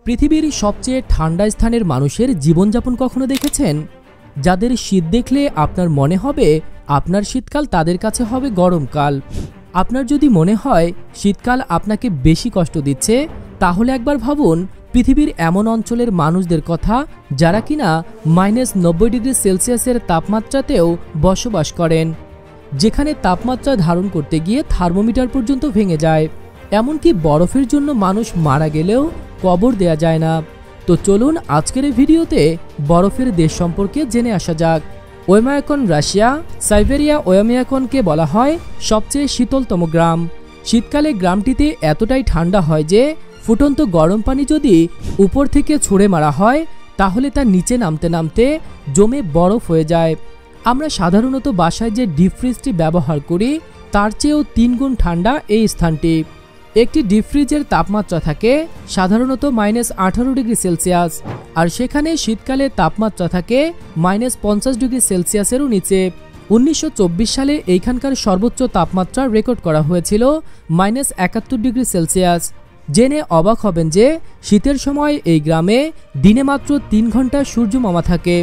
পৃথিবীর সবচেয়ে ঠান্ডা স্থানের মানুষের জীবনযাপন কখনো দেখেছেন? যাদের শীত দেখলে আপনার মনে হবে আপনার শীতকাল তাদের কাছে হবে গরমকাল। আপনার যদি মনে হয় শীতকাল আপনাকে বেশি কষ্ট দিচ্ছে, তাহলে একবার ভাবুন পৃথিবীর এমন অঞ্চলের মানুষদের কথা যারা কিনা -90°C তাপমাত্রাতেও বসবাস করেন, যেখানে তাপমাত্রা ধারণ করতে গিয়ে থার্মোমিটার পর্যন্ত ভেঙে যায়। এমনকি বরফের জন্য মানুষ মারা গেলেও কবর দেয়া যায় না। তো চলুন আজকের এই ভিডিওতে বরফের দেশ সম্পর্কে জেনে আসা যাক। ওয়ামিয়াকন রাশিয়া। সাইবেরিয়া ওয়ামিয়াকনকে বলা হয় সবচেয়ে শীতলতম গ্রাম। শীতকালে গ্রামটিতে এতটাই ঠান্ডা হয় যে ফুটন্ত গরম পানি যদি উপর থেকে ছুঁড়ে মারা হয় তাহলে তা নিচে নামতে নামতে জমে বরফ হয়ে যায়। আমরা সাধারণত বাসায় যে ডিপ ফ্রিজটি ব্যবহার করি তার চেয়েও 3 গুণ ঠান্ডা এই স্থানটি। একটি ডিপ ফ্রিজের তাপমাত্রা থাকে সাধারণত -18°C, আর সেখানে শীতকালে তাপমাত্রা থাকে -50°C নিচে। 1924 সালে এইখানকার সর্বোচ্চ তাপমাত্রা রেকর্ড করা হয়েছিল -71°C। জেনে অবাক হবেন যে শীতের সময় এই গ্রামে দিনে মাত্র 3 ঘন্টা সূর্যমামা থাকে।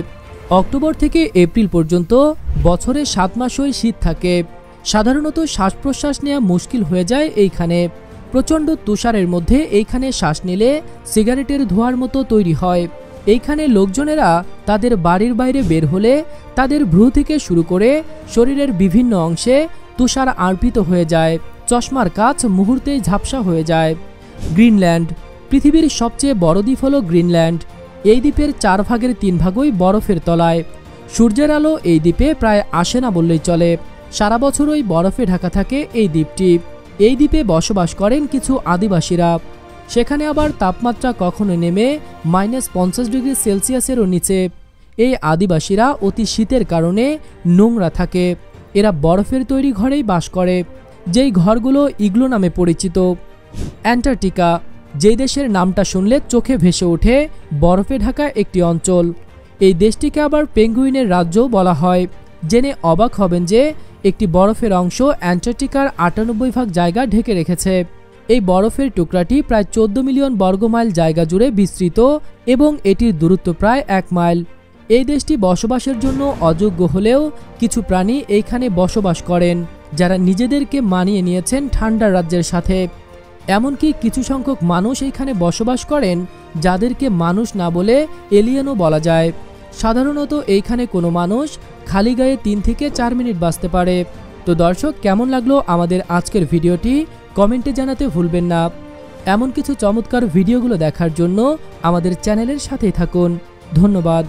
অক্টোবর থেকে এপ্রিল পর্যন্ত বছরে 7 মাসই শীত থাকে। সাধারণত শ্বাস প্রশ্বাস নেওয়া মুশকিল হয়ে যায় এইখানে। প্রচণ্ড তুষারের মধ্যে এইখানে শ্বাস নিলে সিগারেটের ধোঁয়ার মতো তৈরি হয়। এইখানে লোকজনেরা তাদের বাড়ির বাইরে বের হলে তাদের ভ্রু থেকে শুরু করে শরীরের বিভিন্ন অংশে তুষার আরপিত হয়ে যায়। চশমার কাচ মুহূর্তেই ঝাপসা হয়ে যায়। গ্রিনল্যান্ড। পৃথিবীর সবচেয়ে বড় দ্বীপ হল গ্রিনল্যান্ড। এই দ্বীপের 4 ভাগের 3 ভাগই বরফের তলায়। সূর্যের আলো এই দ্বীপে প্রায় আসে না বললেই চলে। সারা বছরই বরফে ঢাকা থাকে এই দ্বীপটি। এই দ্বীপে বসবাস করেন কিছু আদিবাসীরা। সেখানে আবার তাপমাত্রা কখনো নেমে -50°C নিচে। এই আদিবাসীরা অতি শীতের কারণে নোংরা থাকে। এরা বরফের তৈরি ঘরেই বাস করে, যেই ঘরগুলো ইগলো নামে পরিচিত। অ্যান্টার্কটিকা। যেই দেশের নামটা শুনলে চোখে ভেসে ওঠে বরফে ঢাকা একটি অঞ্চল। এই দেশটিকে আবার পেঙ্গুইনের রাজ্যও বলা হয়। জেনে অবাক হবেন যে একটি বরফের অংশ অ্যান্টার্কটিকার 98 ভাগ জায়গা ঢেকে রেখেছে। এই বরফের টুকরাটি প্রায় 14 মিলিয়ন বর্গমাইল জায়গা জুড়ে বিস্তৃত এবং এটির দূরত্ব প্রায় 1 মাইল। এই দেশটি বসবাসের জন্য অযোগ্য হলেও কিছু প্রাণী এইখানে বসবাস করেন যারা নিজেদেরকে মানিয়ে নিয়েছেন ঠান্ডার রাজ্যের সাথে। এমনকি কিছু সংখ্যক মানুষ এইখানে বসবাস করেন যাদেরকে মানুষ না বলে এলিয়েনও বলা যায়। সাধারণত এইখানে কোনো মানুষ খালি গায়ে 3 থেকে 4 মিনিট বাঁচতে পারে। তো দর্শক, কেমন লাগলো আমাদের আজকের ভিডিওটি কমেন্টে জানাতে ভুলবেন না। এমন কিছু চমৎকার ভিডিওগুলো দেখার জন্য আমাদের চ্যানেলের সাথেই থাকুন। ধন্যবাদ।